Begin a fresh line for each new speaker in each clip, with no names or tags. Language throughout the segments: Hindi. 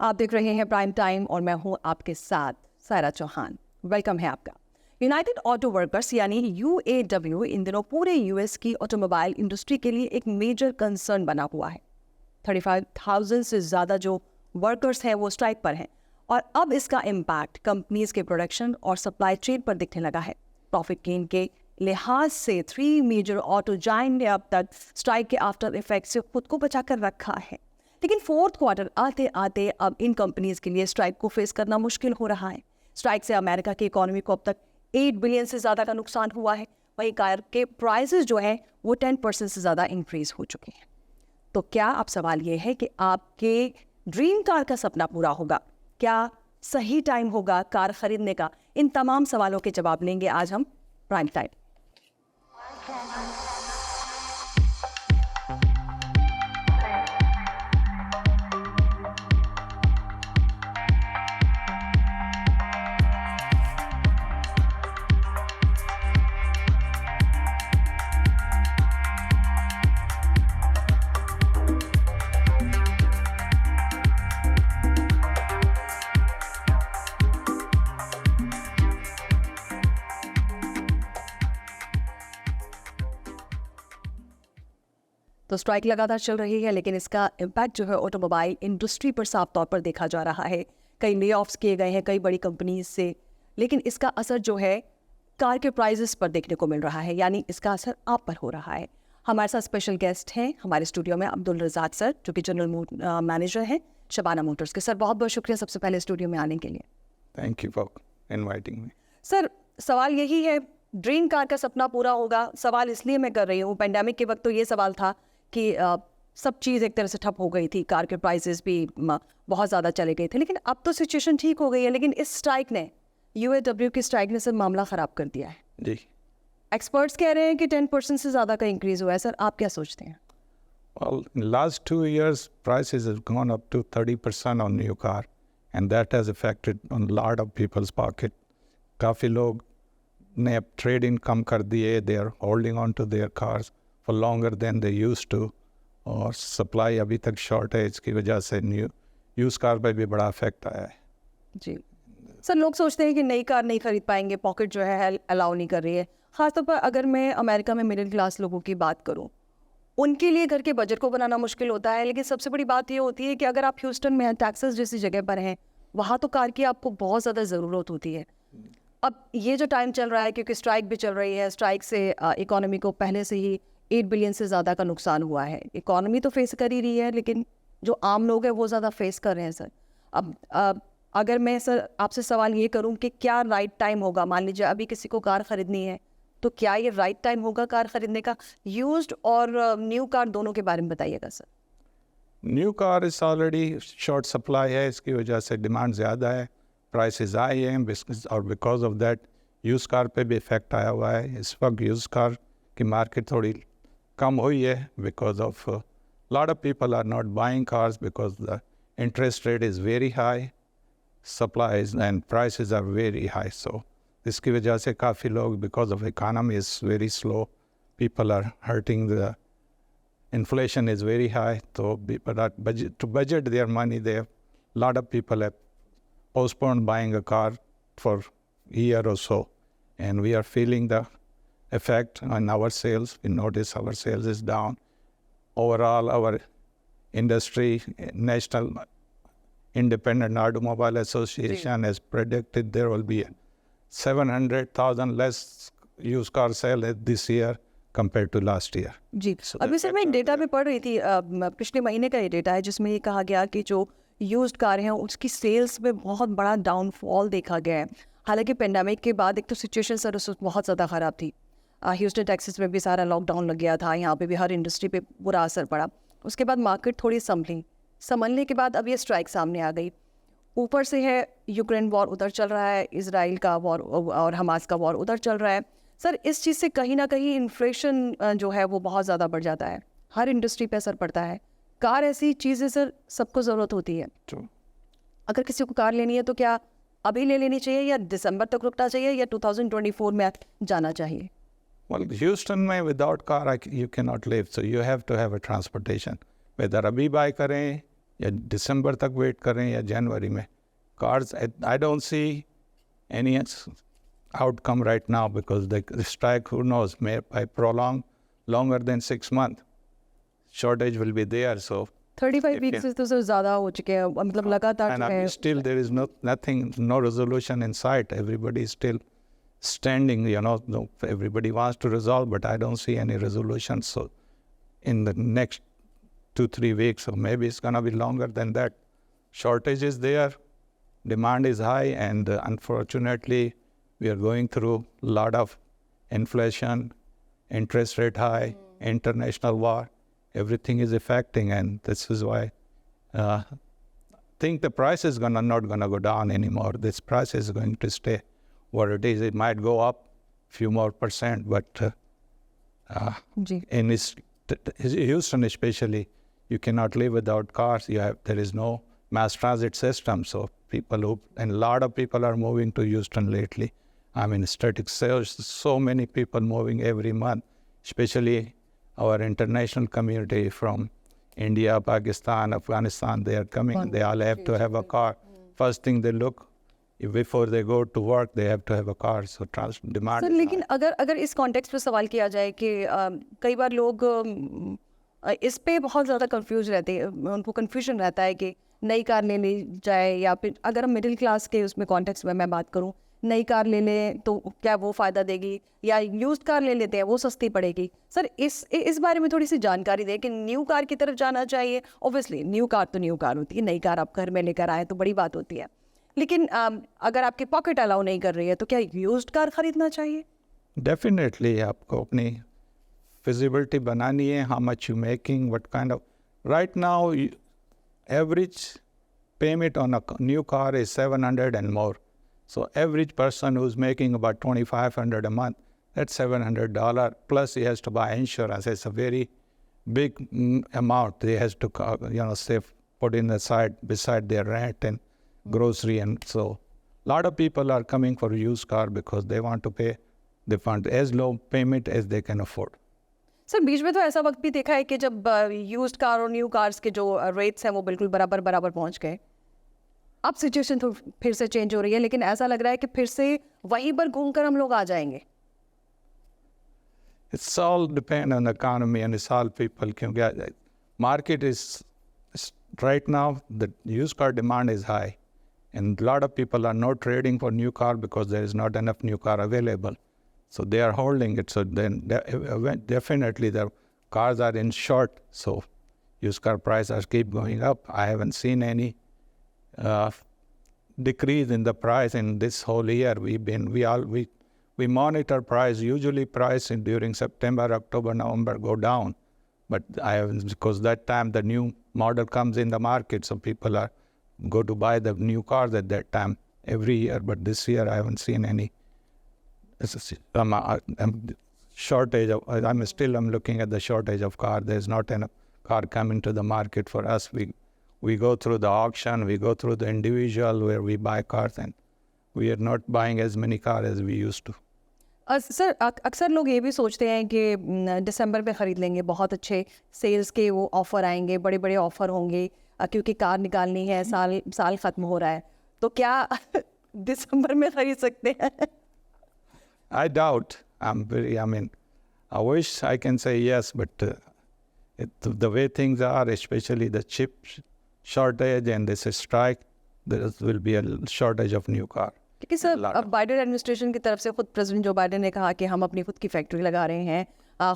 आप देख रहे हैं प्राइम टाइम और मैं हूं आपके साथ सायरा चौहान। वेलकम है आपका। यूनाइटेड ऑटो वर्कर्स यानी UAW इन दिनों पूरे US की ऑटोमोबाइल इंडस्ट्री के लिए एक मेजर कंसर्न बना हुआ है। 35,000 से ज़्यादा जो वर्कर्स हैं वो स्ट्राइक पर हैं और अब इसका इम्पैक्ट कंपनीज के प्रोडक्शन और सप्लाई चेन पर दिखने लगा है। प्रॉफिट गेन के लिहाज से 3 मेजर ऑटो जायंट ने अब तक स्ट्राइक के आफ्टर इफेक्ट से खुद को बचा कर रखा है, लेकिन फोर्थ क्वार्टर आते आते अब इन कंपनीज के लिए स्ट्राइक को फेस करना मुश्किल हो रहा है। स्ट्राइक से अमेरिका की इकोनॉमी को अब तक 8 बिलियन से ज़्यादा का नुकसान हुआ है। वहीं कार के प्राइसेस जो है वो 10% से ज़्यादा इंक्रीज हो चुके हैं। तो क्या अब सवाल ये है कि आपके ड्रीम कार का सपना पूरा होगा? क्या सही टाइम होगा कार खरीदने का? इन तमाम सवालों के जवाब लेंगे आज हम प्राइम टाइम। तो स्ट्राइक लगातार चल रही है, लेकिन इसका इम्पैक्ट जो है ऑटोमोबाइल इंडस्ट्री पर साफ तौर पर देखा जा रहा है। कई ले ऑफ्स किए गए हैं कई बड़ी कंपनीज से, लेकिन इसका असर जो है कार के प्राइसेस पर देखने को मिल रहा है, यानी इसका असर आप पर हो रहा है। हमारे साथ स्पेशल गेस्ट हैं हमारे स्टूडियो में अब्दुल रज़ाक सर, जो कि जनरल मैनेजर हैं शबाना मोटर्स के। सर बहुत बहुत शुक्रिया सबसे पहले स्टूडियो में आने के लिए।
Thank you for inviting me.
Sir सवाल यही है, ड्रीम कार का सपना पूरा होगा? सवाल इसलिए मैं कर रही हूँ, पेंडेमिक के वक्त तो ये सवाल था कि सब चीज़ एक तरह से ठप हो गई थी, कार के प्राइसेस भी बहुत ज़्यादा चले गए थे, लेकिन अब तो सिचुएशन ठीक हो गई है। लेकिन इस स्ट्राइक ने, UAW की स्ट्राइक ने सब मामला ख़राब कर दिया है
जी।
एक्सपर्ट्स कह रहे हैं कि 10% से ज़्यादा का इंक्रीज हुआ है। सर आप क्या सोचते हैं?
Well, in last 2 years, prices have gone up to 30% on new car, and that has affected on lot of people's pocket. काफ़ी लोग ने अब ट्रेड इन कम कर दिए, they are holding on to their cars for longer than they used to, और सप्लाई अभी तक शॉर्ट है, इसकी वजह से न्यू यूज कार पर भी बड़ा इफेक्ट आया है
जी। सर लोग सोचते हैं कि नई कार नहीं खरीद पाएंगे, पॉकेट जो है अलाउ नहीं कर रही है। ख़ासतौर पर अगर मैं अमेरिका में मिडिल क्लास लोगों की बात करूं, उनके लिए घर के बजट को बनाना मुश्किल होता है। लेकिन सबसे बड़ी बात ये होती है कि अगर आप ह्यूस्टन में हैं, टेक्सास जैसी जगह पर हैं, वहाँ तो कार की आपको बहुत ज़्यादा ज़रूरत होती है। अब ये जो टाइम चल रहा है, क्योंकि स्ट्राइक भी चल रही है, स्ट्राइक से इकोनॉमी को पहले से ही 8 बिलियन से ज़्यादा का नुकसान हुआ है। इकोनॉमी तो फेस कर ही रही है, लेकिन जो आम लोग हैं वो ज़्यादा फेस कर रहे हैं। सर अब अगर मैं सर आपसे सवाल ये करूं कि क्या राइट टाइम होगा, मान लीजिए अभी किसी को कार ख़रीदनी है, तो क्या ये राइट टाइम होगा कार ख़रीदने का? यूज्ड और न्यू कार दोनों के बारे में बताइएगा सर।
न्यू कार इस ऑलरेडी शॉर्ट सप्लाई है, इसकी वजह से डिमांड ज़्यादा है, प्राइसेस हाई हैं, और because of that use car पे भी इफेक्ट आया हुआ है। इस वक्त यूज़ कार की मार्केट थोड़ी कम हुई है because of lot of people are not buying cars because the interest rate is very high, supplies and prices are very high. So इसकी वजह से काफ़ी लोग, because of economy is very slow, people are hurting, the inflation is very high, so people are to budget their money. Lot of people have postponed buying a car for a year or so, and we are feeling the effect on our sales. We notice our sales is down. Overall, our industry, National Independent Automobile Association has predicted there will be 700,000 less used car sale this year compared to last year.
जी। अभी सर मैं एक डेटा में पढ़ रही थी, पिछले महीने का ये डेटा है, जिसमें ये कहा गया कि जो यूज्ड कार हैं उसकी सेल्स में बहुत बड़ा डाउनफॉल देखा गया है। हालांकि पेंडेमिक के बाद एक तो सिचुएशन सर उस बहुत ज़्यादा ख़राब थी। ह्यूस्टन टेक्सास में भी सारा लॉकडाउन लग गया था, यहाँ पे भी हर इंडस्ट्री पे बुरा असर पड़ा। उसके बाद मार्केट थोड़ी संभलने के बाद अब ये स्ट्राइक सामने आ गई। ऊपर से है यूक्रेन वॉर उधर चल रहा है, इसराइल का वॉर और हमास का वॉर उधर चल रहा है। सर इस चीज़ से कहीं ना कहीं इन्फ्लेशन जो है वो बहुत ज़्यादा बढ़ जाता है, हर इंडस्ट्री पे असर पड़ता है। कार ऐसी चीज़ है सर, सबको ज़रूरत होती है। अगर किसी को कार लेनी है तो क्या अभी ले लेनी चाहिए या दिसंबर तक रुकना चाहिए या 2024 में जाना चाहिए?
Well, Houston में without car you cannot live, so you have to have a transportation. Whether अभी buy करें या दिसंबर तक वेट करें या जनवरी में. Cars, I don't see any outcome right now because the strike, who knows, may by prolong longer than 6 months. Shortage will be there, so
35 weeks से तो सर ज़्यादा हो चुके हैं, मतलब लगातार
and
जो है
still there is nothing, no resolution in sight. Everybody is still standing, no, everybody wants to resolve, but I don't see any resolution. So in the next 2-3 weeks, or maybe it's going to be longer than that, shortage is there, demand is high, and unfortunately we are going through a lot of inflation, interest rate high, international war. Everything is affecting, and this is why I think the price is not gonna go down anymore. This price is going to stay what it is. It might go up a few more percent, but
जी
in Houston especially, you cannot live without cars. There is no mass transit system, so and a lot of people are moving to Houston lately. I mean, so many people moving every month, especially our international community from India, Pakistan, Afghanistan. They are coming. They all have to have a car. First thing they look, before they go to work, they have to have a car. So demand.
Sir लेकिन अगर इस कॉन्टेक्स्ट पे सवाल किया जाए कि कई बार लोग इस पे बहुत ज़्यादा कंफ्यूज रहते हैं, उनको कंफ्यूजन रहता है कि नई कार ले ली जाए, या फिर अगर हम मिडिल क्लास के उसमें कॉन्टेक्स्ट में मैं बात करूं, नई कार ले लें तो क्या वो फ़ायदा देगी, या यूज्ड कार ले लेते हैं वो सस्ती पड़ेगी. सर इस बारे में थोड़ी सी जानकारी दें कि न्यू कार की तरफ जाना चाहिए. ऑब्वियसली न्यू कार तो न्यू कार होती है, नई कार आप घर में लेकर आए तो बड़ी बात होती है, लेकिन अगर आपकी पॉकेट अलाउ नहीं कर रही है तो क्या यूज्ड कार खरीदना चाहिए?
Definitely, आपको अपनी feasibility बनानी है. How much you making? What kind of? Right now, average payment on a new car is $700 and more. So average person who's making about $2,500 a month, that's $700 plus he has to buy insurance. It's a very big amount. They has to save, put in aside beside their rent and grocery, and so a lot of people are coming for a used car because they want to pay. They want as low payment as they can afford.
Sir बीच में तो ऐसा वक्त भी देखा है कि जब यूज्ड कार और न्यू कार्स के जो रेट्स हैं वो बिल्कुल बराबर पहुंच गए. अब सिचुएशन तो फिर से चेंज हो रही है, लेकिन ऐसा लग रहा है कि फिर से वहीं पर घूमकर हम लोग आ जाएंगे.
It's all depend on the economy and it's all people. क्योंकि market is right now, the used car demand is high, and a lot of people are not trading for new car because there is not enough new car available. So they are holding it. So then definitely the cars are in short. So used car prices keep going up. I haven't seen any decrease in the price in this whole year. We monitor price. Usually price during September, October, November go down. But because that time the new model comes in the market, so people go to buy the new cars at that time every year. But this year I haven't seen any shortage of. I'm looking at the shortage of car. There's not enough car coming to the market for us. We go through the auction, we go through the individual where we buy cars, and we are not buying as many cars as we used to.
Sir अक्सर लोग ये भी सोचते हैं कि दिसंबर में ख़रीद लेंगे, बहुत अच्छे सेल्स के वो ऑफ़र आएंगे, बड़े बड़े ऑफ़र होंगे, क्योंकि कार निकालनी है, साल ख़त्म हो रहा है, तो क्या दिसंबर में ख़रीद सकते हैं?
I doubt. I wish I can say yes, but the way things are, especially the chip shortage and this strike, there will be a shortage of new car.
क्योंकि सर अब बाइडेन एडमिनिस्ट्रेशन की तरफ से खुद प्रेसिडेंट जो बाइडेन ने कहा कि हम अपनी खुद की फैक्ट्री लगा रहे हैं,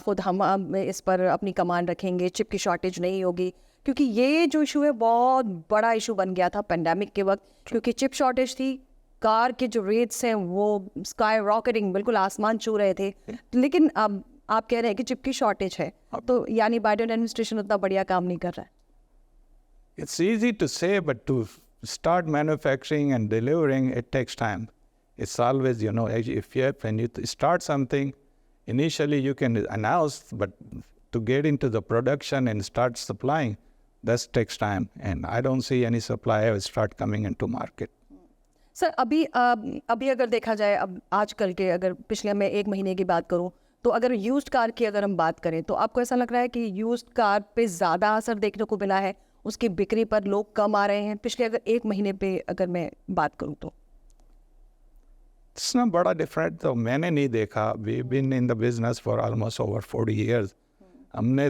खुद हम इस पर अपनी कमांड रखेंगे, चिप की शॉर्टेज नहीं होगी, क्योंकि ये जो इशू है बहुत बड़ा इशू बन गया था पेंडेमिक के वक्त, क्योंकि चिप शॉर्टेज थी, कार के जो रेट्स हैं वो स्काई रॉकेटिंग बिल्कुल आसमान छू रहे थे. लेकिन अब आप कह रहे हैं कि चिप की शॉर्टेज है, तो यानी बाइडेन एडमिनिस्ट्रेशन उतना बढ़िया काम नहीं कर रहा है.
It's easy to say, but to start manufacturing and delivering, it takes time. It's always, when you start something, initially you can announce, but to get into the production and start supplying, that takes time. And I don't see any supply will start coming into market.
Sir अभी अगर देखा जाए, अब आजकल के अगर पिछले मैं 1 महीने की बात करूं, तो अगर यूज्ड कार की अगर हम बात करें, तो आपको ऐसा लग रहा है कि यूज्ड कार पे ज़्यादा असर देखने को मिला है उसकी बिक्री पर लोग कम आ रहे हैं पिछले अगर 1 महीने पे अगर मैं बात करूं तो?
इतना बड़ा डिफरेंट तो मैंने नहीं देखा. We been in the business for almost over 40 years. हमने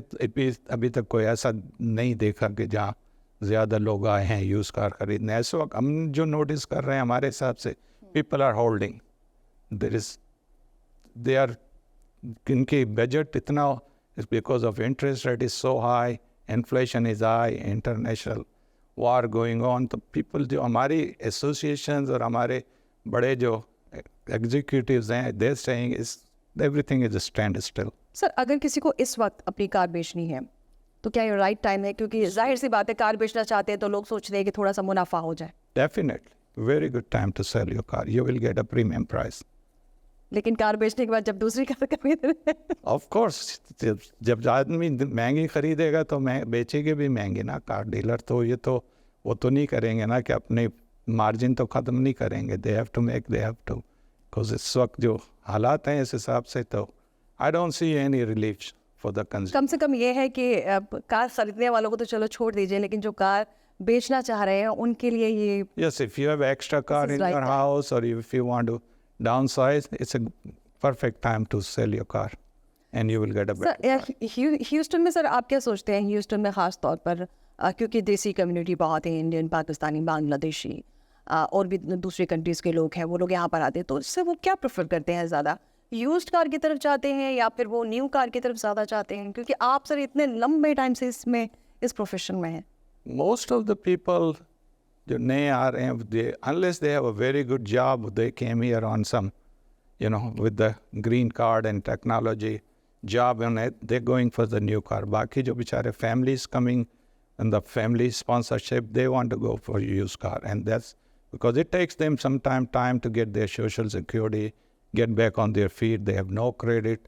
अभी तक कोई ऐसा नहीं देखा कि जहाँ ज़्यादा लोग आए हैं यूज़ कार खरीदने. इस वक्त हम जो नोटिस कर रहे हैं हमारे हिसाब से people are holding. They are इनकी बजट इतना is because of interest rate is so high, inflation is high, international war going on. तो पीपल जो हमारी एसोसिएशंस और हमारे बड़े जो एग्जीक्यूटिव्स हैं, they saying is everything is stand still.
Sir, अगर किसी को इस वक्त अपनी कार बेचनी है तो क्या ये राइट टाइम है? क्योंकि जाहिर सी बात है कार बेचना चाहते हैं तो लोग सोच रहे हैं कि थोड़ा सा मुनाफा हो जाए.
Definitely, very good time to sell your car. You will get a premium price.
लेकिन कार बेचने के बाद जब दूसरी कार खरीद रहे हैं
Of course, जब आदमी महंगी खरीदेगा तो बेचेंगे भी महंगी ना. कार डीलर तो वो तो नहीं करेंगे ना कि अपने मार्जिन तो ख़त्म नहीं करेंगे. They have to. Because इस वक्त जो हालात हैं इस हिसाब से तो I don't see any relief for the consumer.
कम से कम ये है कि कार खरीदने वालों को तो चलो छोड़ दीजिए, लेकिन जो कार बेचना चाह रहे हैं उनके लिए ये
Yes, if you have extra car in
right
your
time.
house or if you want to downsize, it's a perfect time to sell your car and you will get a better price.
Houston में सर आप क्या सोचते हैं? ह्यूस्टन में ख़ास तौर पर क्योंकि देसी कम्युनिटी बहुत है, इंडियन, पाकिस्तानी, बांग्लादेशी और भी दूसरी कंट्रीज़ के लोग हैं, वो लोग यहाँ पर आते हैं, तो इससे वो क्या प्रेफर करते हैं ज़्यादा? यूज्ड कार की तरफ जाते हैं या फिर वो न्यू कार की तरफ ज़्यादा चाहते हैं? क्योंकि आप सर इतने लंबे टाइम से इस प्रोफेशन में हैं.
Most of the people जो नए आ रहे हैं, unless they have a very good job, they came here on some, with the green card and technology job, and they're going for the new car. बाकी जो बेचारे families coming and the family sponsorship, they want to go for used car, and that's because it takes them some time to get their social security, get back on their feet. They have no credit.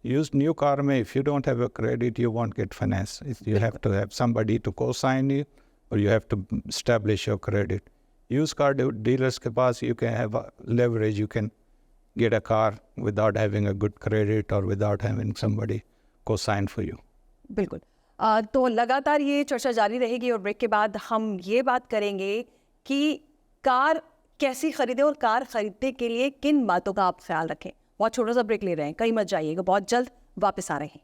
Used new car में, if you don't have a credit, you won't get finance. You have to have somebody to co-sign you, or you have to establish your credit. Used car dealers के पास you can have a leverage. You can get a car without having a good credit or without having somebody co-sign for you.
बिल्कुल. तो लगातार ये चर्चा जारी रहेगी और ब्रेक के बाद हम ये बात करेंगे कि कार कैसी खरीदें और कार खरीदने के लिए किन बातों का आप ख्याल रखें. बहुत छोटा सा ब्रेक ले रहे हैं, कहीं मत जाइएगा, बहुत जल्द वापस आ रहे हैं.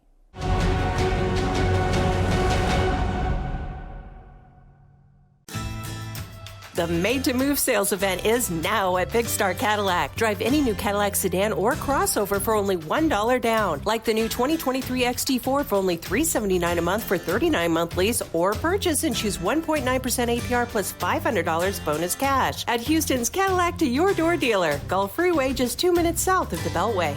The Made to Move sales event is now at Big Star Cadillac. Drive any new Cadillac sedan or crossover for only $1 down, like the new 2023 XT4 for only $379 a month for 39 monthlies, or purchase and choose 1.9% APR plus $500 bonus cash at Houston's Cadillac to your door dealer. Gulf Freeway, just 2 minutes south of the Beltway.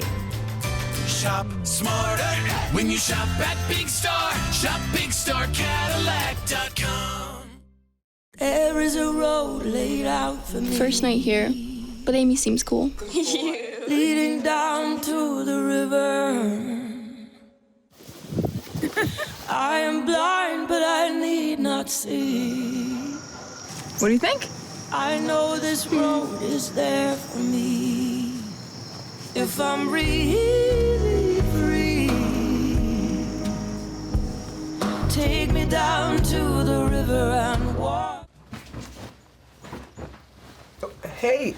Shop smarter when you shop at Big Star. Shop BigStarCadillac.com.
There is a road laid out for me.
First night here, but Amy seems cool.
Leading down to the river. I am blind, but I need not see.
What do you think?
I know this road is there for me. If I'm really free, take me down to the river and walk.
Hey!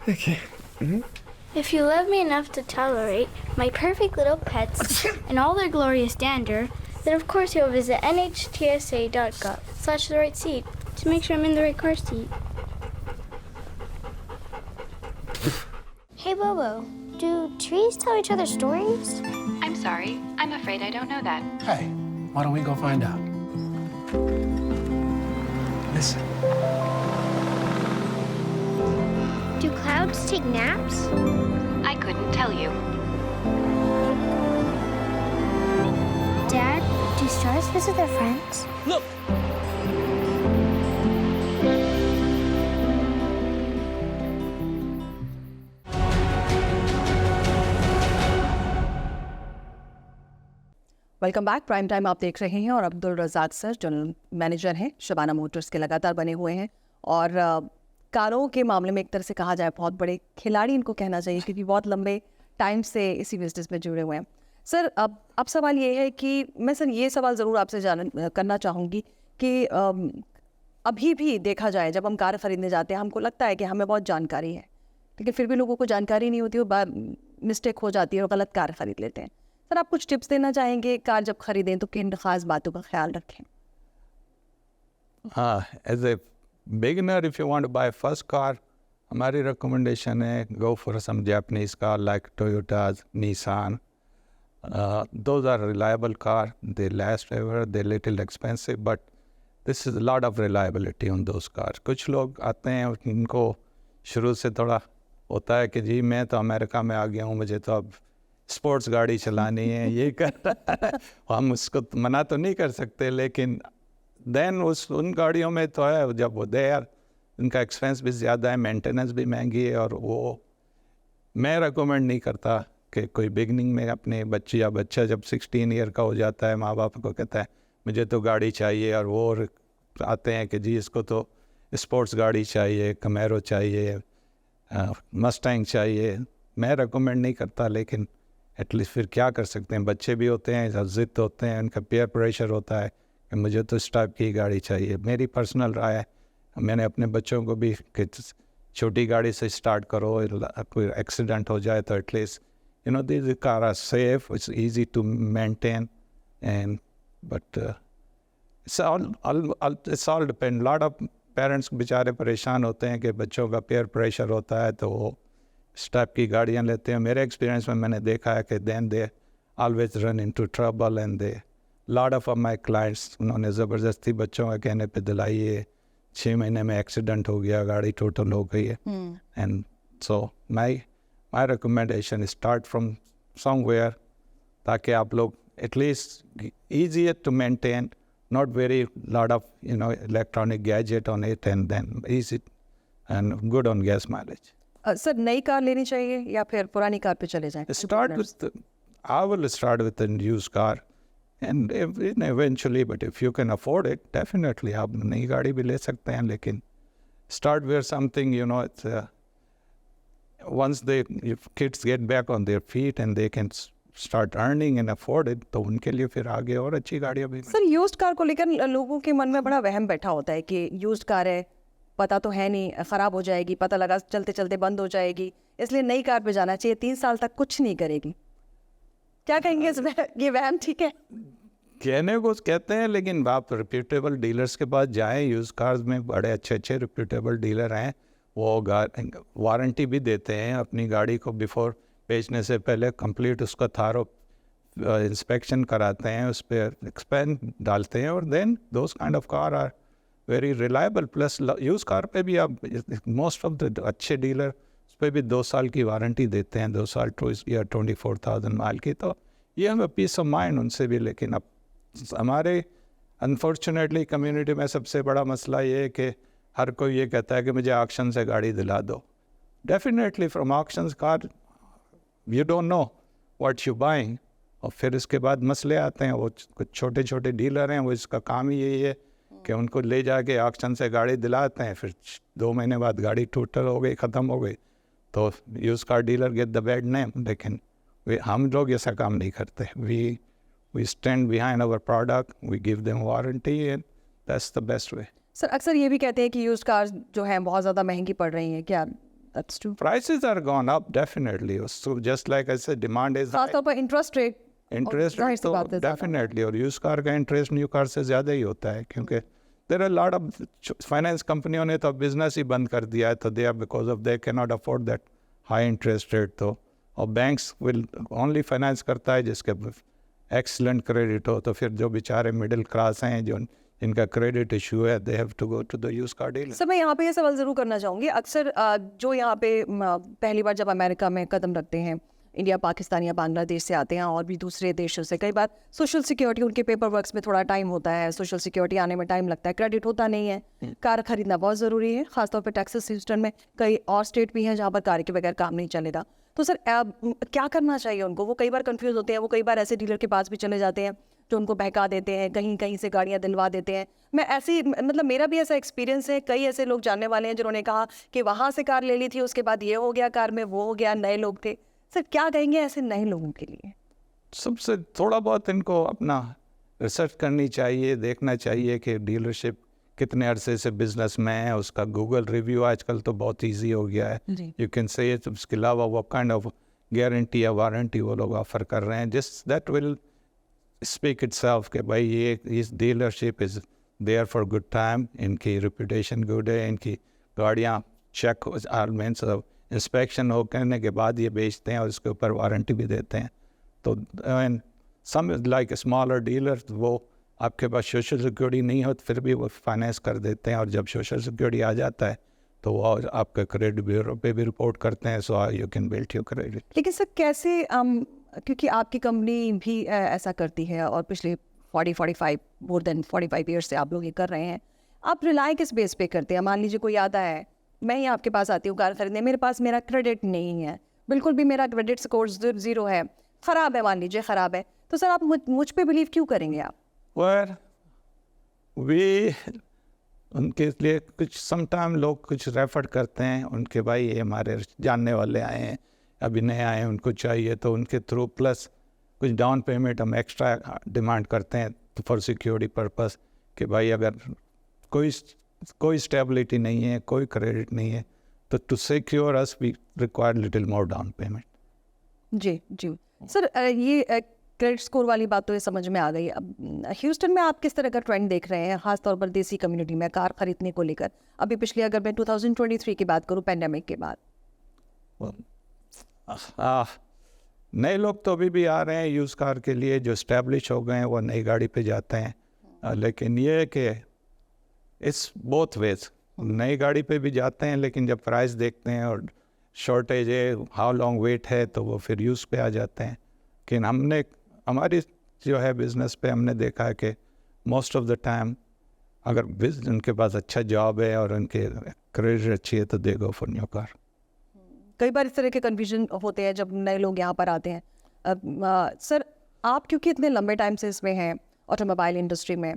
Okay.
If you love me enough to tolerate my perfect little pets and all their glorious dander, then of course you'll visit nhtsa.gov/the right seat to make sure I'm in the right car seat. Hey Bobo, do trees tell each other stories?
I'm sorry. I'm afraid I don't know that.
Hey, why don't we go find out? Listen.
Do clouds take naps?
I couldn't tell you.
Dad, do stars visit their friends?
Look!
Welcome back. Prime time आप देख रहे हैं और Abdul Razzaq sir general manager हैं शबाना मोटर्स के, लगातार बने हुए हैं और कारों के मामले में एक तरह से कहा जाए बहुत बड़े खिलाड़ी इनको कहना चाहिए, क्योंकि बहुत लंबे टाइम से इसी बिजनेस में जुड़े हुए हैं। सर अब सवाल ये है कि मैं सर ये सवाल ज़रूर आपसे करना चाहूँगी कि अभी भी देखा जाए जब हम कार ख़रीदने जाते हैं हमको लगता है कि हमें बहुत जानकारी है, लेकिन फिर भी लोगों को जानकारी नहीं होती, वो मिस्टेक हो जाती है और गलत कार ख़रीद लेते हैं। सर आप कुछ टिप्स देना चाहेंगे कार जब ख़रीदें तो किन ख़ास बातों का ख्याल रखें?
As a beginner if you want to buy first car, हमारी रिकमेंडेशन है go for some Japanese car like Toyotas, Nissan. Those are reliable car. They last ever. They're little expensive, but this is a lot of reliability on those cars. कुछ लोग आते हैं उनको शुरू से थोड़ा होता है कि जी मैं तो अमेरिका में आ गया हूँ, मुझे तो अब स्पोर्ट्स गाड़ी चलानी है, ये कर हम उसको मना तो नहीं कर सकते, लेकिन देन उन गाड़ियों में तो है जब वो दे यार उनका एक्सपेंस भी ज़्यादा है, मेंटेनेंस भी महंगी है, और वो मैं रेकमेंड नहीं करता कि कोई बिगनिंग में अपने बच्चे या बच्चा जब 16 ईयर का हो जाता है माँ बाप को कहता है मुझे तो गाड़ी चाहिए, और वो आते हैं कि जी इसको तो स्पोर्ट्स गाड़ी चाहिए, कमेरो चाहिए, मस्टैंग चाहिए. मैं रेकमेंड नहीं करता, लेकिन एटलीस्ट फिर क्या कर सकते हैं, बच्चे भी होते हैं, ज़िद होते हैं, उनका पेयर प्रेशर होता है कि मुझे तो इस टाइप की गाड़ी चाहिए. मेरी पर्सनल राय है, मैंने अपने बच्चों को भी कि छोटी गाड़ी से स्टार्ट करो, कोई एक्सीडेंट हो जाए तो at least you know these cars are safe, it's easy to maintain, and but it's all depend. Lot of parents बेचारे परेशान होते हैं कि बच्चों का पेयर प्रेशर होता है तो वो इस टाइप की गाड़ियाँ लेते हैं. मेरे एक्सपीरियंस में मैंने देखा है कि then they always run into trouble, and they lot of my clients उन्होंने ज़बरदस्ती बच्चों के कहने पे दिलाई है, 6 महीने में एक्सीडेंट हो गया, गाड़ी टोटल हो गई है. And so my recommendation is start from somewhere ताकि आप लोग at least easier to maintain, not very lot of electronic gadget on it, and then easy and good on gas mileage.
Sir नई कार लेनी चाहिए या फिर पुरानी कार पे चले जाएं?
I will start with a used car, and eventually, but if you can afford it, definitely आप नई गाड़ी भी ले सकते हैं, लेकिन start with something it's once if kids get back on their feet and they can start earning and afford it, तो उनके लिए फिर आगे और अच्छी गाड़ियाँ भी.
सर यूज्ड कार को लेकर लोगों के मन में बड़ा वहम बैठा होता है कि यूज्ड कार है, पता तो है नहीं, ख़राब हो जाएगी, पता लगा चलते चलते बंद हो जाएगी, इसलिए नई कार पे जाना चाहिए, 3 साल तक कुछ नहीं करेगी. क्या कहेंगे इसमें? ये वहम ठीक है?
कहने को कहते हैं, लेकिन आप रिप्यूटेबल डीलर्स के पास जाएँ. यूज्ड कार्स में बड़े अच्छे रिप्यूटेबल डीलर हैं, वो वारंटी भी देते हैं अपनी गाड़ी को. बिफोर बेचने से पहले कंप्लीट उसका थारो इंस्पेक्शन कराते हैं, उस पर एक्सपेंड डालते हैं, और then those kind of car are very reliable. Plus use car पे भी आप मोस्ट ऑफ द अच्छे डीलर उस पर भी 2 साल की वारंटी देते हैं, 2 साल या 24,000 माइल की. तो ये हमें पीस ऑफ माइंड उनसे भी. लेकिन अब हमारे अनफॉर्चुनेटली कम्युनिटी में सबसे बड़ा मसला ये है कि हर कोई ये कहता है कि मुझे ऑक्शन से गाड़ी दिला दो. Definitely from auctions car you don't know what you buying. और फिर इसके बाद मसले आते हैं. वो कुछ छोटे डीलर हैं, वो इसका काम ही यही है कि उनको ले जाके ऑक्शन से गाड़ी दिलाते हैं, फिर 2 महीने बाद गाड़ी टोटल हो गई, ख़त्म हो गई, तो use car dealer get the bad name. लेकिन हम लोग ऐसा काम नहीं करते. We stand behind our product, we give them warranty, and that's the best way.
Sir अक्सर ये भी कहते हैं कि यूज्ड कार्स जो हैं बहुत ज़्यादा महंगी पड़ रही हैं, क्या that's true?
Prices are gone up definitely. So just like I said, demand is high.
खास तौर पर इंटरेस्ट रेट
तो डेफिनेटली, और यूज कार का इंटरेस्ट न्यू कार से ज़्यादा ही होता है, क्योंकि there are lot of finance कंपनियों ने तो बिजनेस ही बंद कर दिया है, तो they are because of they can not afford that high interest rate. तो और बैंक्स विल ओनली फाइनेंस करता है जिसके एक्सलेंट क्रेडिट हो. तो फिर जो बेचारे मिडिल क्लास हैं, जो इनका क्रेडिट इशू है, they have to go to the used car dealer.
Sir मैं यहाँ पे ये सवाल ज़रूर करना चाहूँगी. अक्सर जो यहाँ पे पहली बार जब अमेरिका में कदम रखते हैं, इंडिया, पाकिस्तान या बांग्लादेश से आते हैं और भी दूसरे देशों से, कई बार सोशल सिक्योरिटी, उनके पेपर वर्क्स में थोड़ा टाइम होता है, सोशल सिक्योरिटी आने में टाइम लगता है, क्रेडिट होता नहीं है, कार खरीदना बहुत ज़रूरी है. खासतौर पर टेक्सास ह्यूस्टन में कई और स्टेट भी हैं जहाँ पर कार के बगैर काम नहीं चलेगा. तो सर क्या करना चाहिए उनको? वो कई बार कंफ्यूज होते हैं, वो कई बार ऐसे डीलर के पास भी चले जाते हैं जो उनको बहका देते हैं, कहीं कहीं से गाड़ियाँ दिलवा देते हैं। मैं ऐसी मतलब मेरा भी ऐसा एक्सपीरियंस है, कई ऐसे लोग जानने वाले हैं जिन्होंने कहा कि वहाँ से कार ले ली थी, उसके बाद ये हो गया कार में, वो हो गया, नए लोग थे। सर क्या कहेंगे ऐसे नए लोगों के लिए?
सबसे थोड़ा बहुत इनको अपना रिसर्च करनी चाहिए, देखना चाहिए कि डीलरशिप कितने अरसे से बिजनेस में है, उसका गूगल रिव्यू आजकल तो बहुत इजी हो गया है, यू कैन से इट। उसके अलावा वो काइंड ऑफ गारंटी या वारंटी वो लोग ऑफर कर रहे हैं, जिस दैट विल स्पीक इटसेल्फ कि भाई ये इस dealership is there for good time, इनकी रेपुटेशन गुड है, इनकी गाड़ियाँ चेक मीन्स इंस्पेक्शन हो करने के बाद ये बेचते हैं और उसके ऊपर वारंटी भी देते हैं। तो सम लाइक स्मॉलर डीलर, वो आपके पास सोशल सिक्योरिटी नहीं हो तो फिर भी वो फाइनेंस कर देते हैं, और जब सोशल सिक्योरिटी आ जाता है तो वो आपके क्रेडिट ब्यूरो पे भी रिपोर्ट करते हैं, so you can build your credit.
लेकिन सर कैसे क्योंकि आपकी कंपनी भी ऐसा करती है और पिछले 45 मोर देन 45 ईयर्स से आप लोग ये कर रहे हैं, आप रिलाई किस बेस पे करते हैं? मान लीजिए कोई आता है, मैं ही आपके पास आती हूँ कार खरीदने, मेरे पास मेरा क्रेडिट नहीं है, बिल्कुल भी मेरा क्रेडिट स्कोर 0 है, ख़राब है, मान लीजिए ख़राब है, तो सर आप मुझ पे बिलीव क्यों करेंगे आप?
वे उनके लिए कुछ समटाइम लोग कुछ रेफर करते हैं, उनके भाई ये हमारे जानने वाले आए हैं, अभी नए आए हैं, उनको चाहिए, तो उनके थ्रू प्लस कुछ डाउन पेमेंट हम एक्स्ट्रा डिमांड करते हैं फॉर सिक्योरिटी पर्पस कि भाई अगर कोई स्टेबिलिटी नहीं है, कोई क्रेडिट नहीं है, तो to secure us we require little more down payment.
जी जी सर, ये क्रेडिट स्कोर वाली बात तो ये समझ में आ गई। अब ह्यूस्टन में आप किस तरह का ट्रेंड देख रहे हैं, खासतौर पर देसी कम्युनिटी में कार खरीदने को लेकर? अभी पिछले अगर मैं 2023 की बात करूं, पैंडेमिक के बाद
नए लोग तो अभी भी आ रहे हैं यूज़ कार के लिए, जो स्टैब्लिश हो गए हैं वो नई गाड़ी पे जाते हैं, लेकिन ये है कि इट्स बोथ वेज, नई गाड़ी पे भी जाते हैं, लेकिन जब प्राइस देखते हैं और शॉर्टेज है, हाउ लॉन्ग वेट है, तो वो फिर यूज़ पे आ जाते हैं। लेकिन हमारी जो है बिज़नेस पे हमने देखा है कि मोस्ट ऑफ द टाइम अगर उनके पास अच्छा जॉब है और उनके क्रेडिट अच्छी है तो दे गो फॉर न्यू कार।
कई बार इस तरह के कन्फ्यूजन होते हैं जब नए लोग यहाँ पर आते हैं। सर आप क्योंकि इतने लंबे टाइम से इसमें हैं ऑटोमोबाइल इंडस्ट्री में,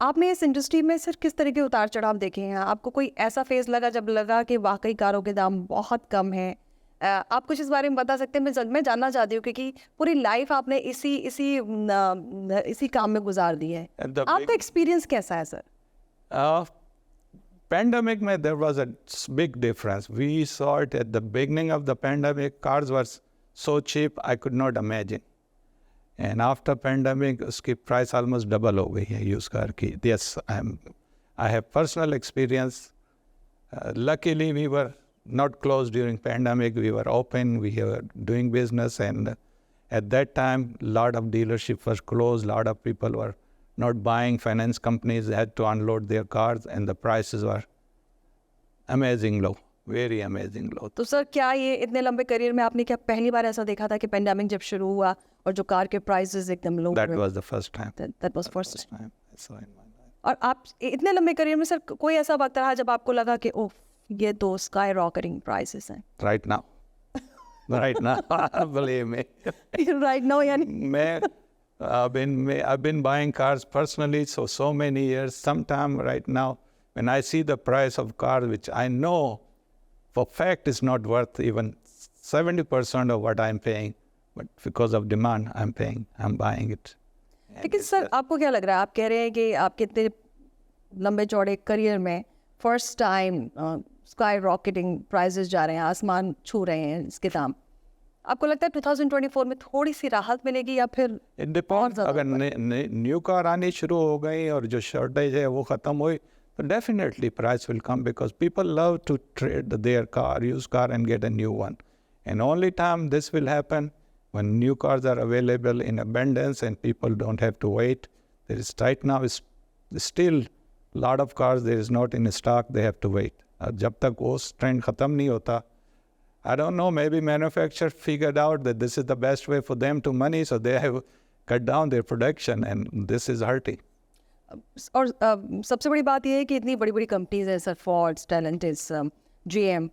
आपने इस इंडस्ट्री में सर किस तरह के उतार चढ़ाव देखे हैं? आपको कोई ऐसा फेज़ लगा जब लगा कि वाकई कारों के दाम बहुत कम हैं? आप कुछ इस बारे में बता सकते हैं? मैं जानना चाहती हूँ क्योंकि पूरी लाइफ आपने इसी काम में गुजार दी है। आपका एक्सपीरियंस कैसा है सर?
Pandemic में there was a big difference. We saw it at the beginning of the pandemic. Cars were so cheap I could not imagine. And after pandemic, उसकी price almost double हो गई है used car की. Yes, I have personal experience. Luckily, we were not closed during pandemic. We were open. We were doing business, and at that time, lot of dealerships were closed. Lot of people were not buying. Finance companies had to unload their cars, and the prices were amazing low, very amazing low.
तो सर क्या ये इतने लंबे करियर में आपने क्या पहली बार ऐसा देखा था कि पेंडेमिक जब शुरू हुआ और जो कार के प्राइसेस एकदम लो?
That was the first time.
That was first time.
I saw in my life.
और आप इतने लंबे करियर में सर कोई ऐसा वक्त रहा जब आपको लगा कि ओह ये तो skyrocketing prices हैं?
Right now. Right now, believe me.
Right now यानी?
I've been buying cars personally so many years. Sometime right now, when I see the price of car, which I know for fact is not worth even 70% of what I'm paying, but because of demand, I'm buying it.
लेकिन सर आपको क्या लग रहा है, आप कह रहे हैं कि आपके इतने लंबे चौड़े करियर में first time sky rocketing prices जा रहे हैं, आसमान छू रहे हैं इसके दाम, आपको लगता है 2024 में थोड़ी सी राहत मिलेगी या फिर?
इट डिपेंड्स, अगर न्यू कार आनी शुरू हो गई और जो शॉर्टेज है वो ख़त्म हुई तो definitely price will come, because people love to trade their car, use car and get a new one, and only time this will happen when new cars are available in abundance and people don't have to wait. There is right now is still lot of cars there is not in stock, they have to wait. जब तक वो trend खत्म नहीं होता, I don't know, maybe manufacturer figured out that this is the best way for them to money, so they have cut down their production and this is hurting.
और सबसे बड़ी बात ये है कि इतनी बड़ी बड़ी कंपनीज हैं sir, Ford, Stellantis, GM,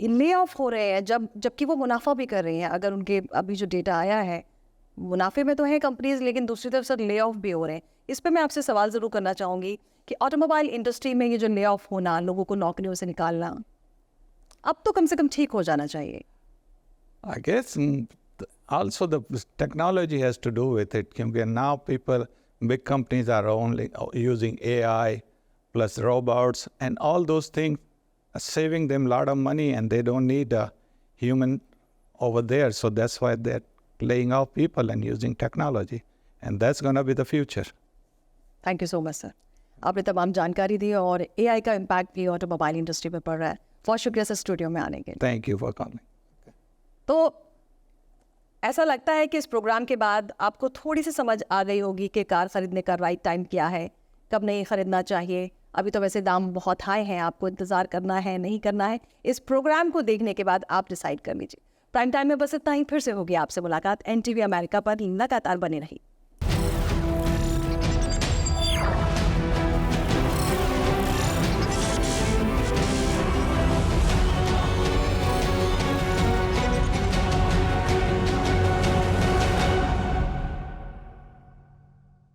lay off हो रहे हैं जबकि वो मुनाफा भी कर रही हैं। अगर उनके अभी जो डेटा आया है मुनाफे में तो हैं कंपनीज, लेकिन दूसरी तरफ सर ले ऑफ भी हो रहे हैं। इस पे मैं आपसे सवाल ज़रूर करना चाहूँगी कि ऑटोमोबाइल इंडस्ट्री में ये जो ले ऑफ होना, लोगों को नौकरियों से निकालना, अब तो कम से कम ठीक हो जाना चाहिए।
I guess also the technology has to do with it. Because now big companies are only using AI plus robots, and all those things are saving them a lot of money, and they don't need a human over there. So that's why they're laying off people and using technology. And that's going to be the future.
Thank you so much sir, आपने तमाम जानकारी दी और AI का इम्पैक्ट भी ऑटोमोबाइल इंडस्ट्री पर पड़ रहा है। बहुत शुक्रिया सर स्टूडियो में आने के लिए।
Thank you for calling.
तो ऐसा लगता है कि इस प्रोग्राम के बाद आपको थोड़ी सी समझ आ गई होगी कि कार ख़रीदने का राइट टाइम क्या है, कब नहीं ख़रीदना चाहिए। अभी तो वैसे दाम बहुत हाई हैं, आपको इंतज़ार करना है नहीं करना है, इस प्रोग्राम को देखने के बाद आप डिसाइड कर लीजिए। प्राइम टाइम में बस इतना ही। फिर से होगी आपसे मुलाकात NTV अमेरिका पर। लगातार बने रही।